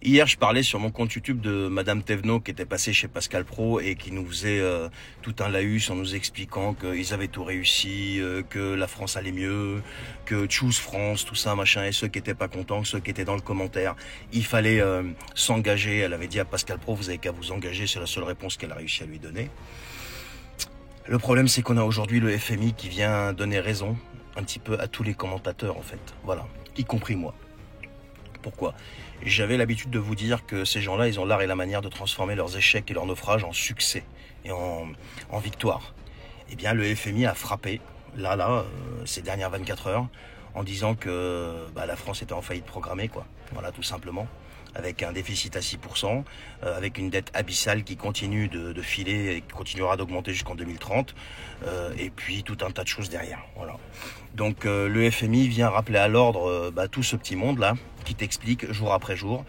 Hier, je parlais sur mon compte YouTube de Madame Thévenot qui était passée chez Pascal Praud et qui nous faisait tout un laïus en nous expliquant qu'ils avaient tout réussi, que la France allait mieux, que Choose France, tout ça, machin, et ceux qui étaient pas contents, ceux qui étaient dans le commentaire, il fallait s'engager. Elle avait dit à Pascal Praud, vous avez qu'à vous engager, c'est la seule réponse qu'elle a réussi à lui donner. Le problème, c'est qu'on a aujourd'hui le FMI qui vient donner raison un petit peu à tous les commentateurs, en fait. Voilà, y compris moi. Pourquoi ? J'avais l'habitude de vous dire que ces gens-là, ils ont l'art et la manière de transformer leurs échecs et leurs naufrages en succès et en victoire. Eh bien, le FMI a frappé, ces dernières 24 heures, en disant que la France était en faillite programmée, quoi. Voilà, tout simplement. Avec un déficit à 6%, avec une dette abyssale qui continue de filer et qui continuera d'augmenter jusqu'en 2030, et puis tout un tas de choses derrière. Voilà. Donc le FMI vient rappeler à l'ordre tout ce petit monde-là, qui t'explique jour après jour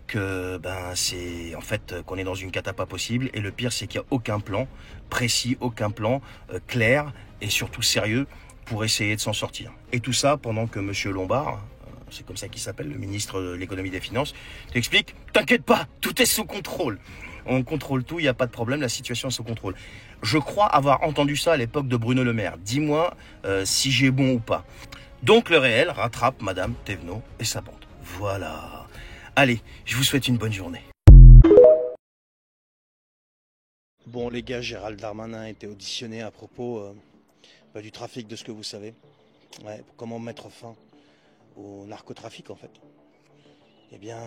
que c'est en fait qu'on est dans une cata pas possible, et le pire c'est qu'il n'y a aucun plan précis, aucun plan clair et surtout sérieux pour essayer de s'en sortir. Et tout ça pendant que Monsieur Lombard, c'est comme ça qu'il s'appelle, le ministre de l'économie et des finances, t'explique, t'inquiète pas, tout est sous contrôle. On contrôle tout, il n'y a pas de problème, la situation est sous contrôle. Je crois avoir entendu ça à l'époque de Bruno Le Maire. Dis-moi si j'ai bon ou pas. Donc le réel rattrape Madame Thévenot et sa bande. Voilà. Allez, je vous souhaite une bonne journée. Bon les gars, Gérald Darmanin a été auditionné à propos du trafic de ce que vous savez. Ouais, comment mettre fin au narcotrafic en fait. Eh bien,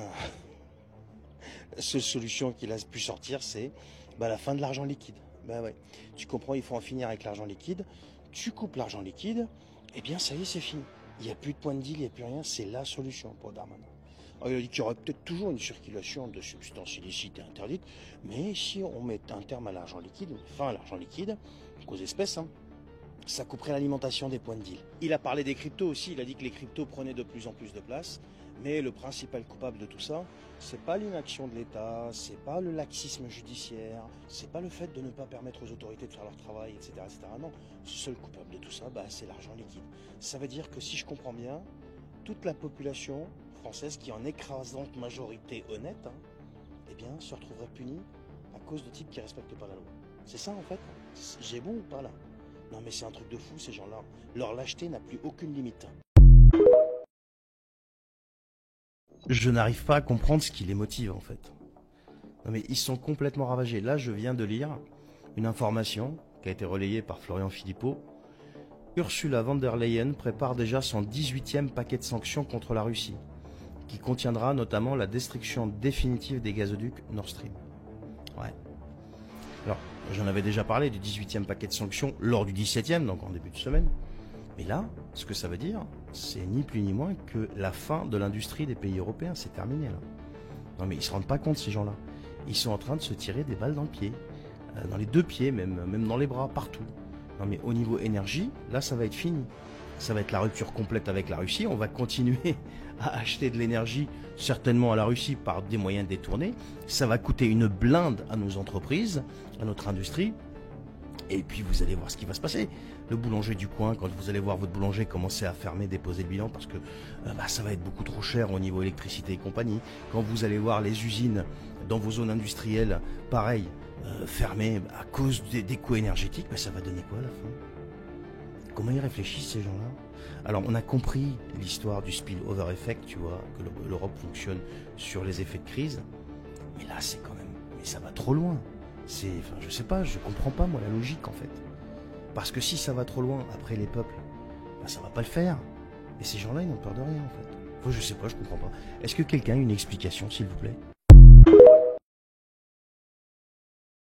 la seule solution qu'il a pu sortir, c'est la fin de l'argent liquide. Ouais. Tu comprends, il faut en finir avec l'argent liquide. Tu coupes l'argent liquide, eh bien ça y est, c'est fini. Il n'y a plus de point de deal, il n'y a plus rien, c'est la solution pour Darmanin. Alors, il a dit qu'il y aurait peut-être toujours une circulation de substances illicites et interdites, mais si on met un terme à l'argent liquide, fin à l'argent liquide, qu'aux espèces, ça couperait l'alimentation des points de deal. Il a parlé des cryptos aussi, il a dit que les cryptos prenaient de plus en plus de place, mais le principal coupable de tout ça, c'est pas l'inaction de l'État, c'est pas le laxisme judiciaire, c'est pas le fait de ne pas permettre aux autorités de faire leur travail, etc. Non, le seul coupable de tout ça, c'est l'argent liquide. Ça veut dire que si je comprends bien, toute la population française, qui est en écrasante majorité honnête, eh bien, se retrouverait punie à cause de types qui respectent pas la loi. C'est ça en fait. J'ai bon ou pas là? Non mais c'est un truc de fou ces gens-là. Leur lâcheté n'a plus aucune limite. Je n'arrive pas à comprendre ce qui les motive en fait. Non mais ils sont complètement ravagés. Là je viens de lire une information qui a été relayée par Florian Philippot. Ursula von der Leyen prépare déjà son 18e paquet de sanctions contre la Russie, qui contiendra notamment la destruction définitive des gazoducs Nord Stream. Ouais. Alors, j'en avais déjà parlé du 18e paquet de sanctions lors du 17e, donc en début de semaine. Mais là, ce que ça veut dire, c'est ni plus ni moins que la fin de l'industrie des pays européens. C'est terminé, là. Non, mais ils se rendent pas compte, ces gens-là. Ils sont en train de se tirer des balles dans le pied. Dans les deux pieds, même dans les bras, partout. Non, mais au niveau énergie, là, ça va être fini. Ça va être la rupture complète avec la Russie. On va continuer à acheter de l'énergie, certainement à la Russie, par des moyens détournés. Ça va coûter une blinde à nos entreprises, à notre industrie. Et puis vous allez voir ce qui va se passer. Le boulanger du coin, quand vous allez voir votre boulanger commencer à fermer, déposer le bilan, parce que ça va être beaucoup trop cher au niveau électricité et compagnie. Quand vous allez voir les usines dans vos zones industrielles, pareil, fermées à cause des coûts énergétiques, ça va donner quoi à la fin? Comment ils réfléchissent ces gens-là? Alors on a compris l'histoire du spillover effect, tu vois, que l'Europe fonctionne sur les effets de crise. Mais là c'est quand même, mais ça va trop loin. Je sais pas, je comprends pas moi la logique en fait. Parce que si ça va trop loin après les peuples, ça va pas le faire. Et ces gens-là ils n'ont peur de rien en fait. Je sais pas, je comprends pas. Est-ce que quelqu'un a une explication s'il vous plaît?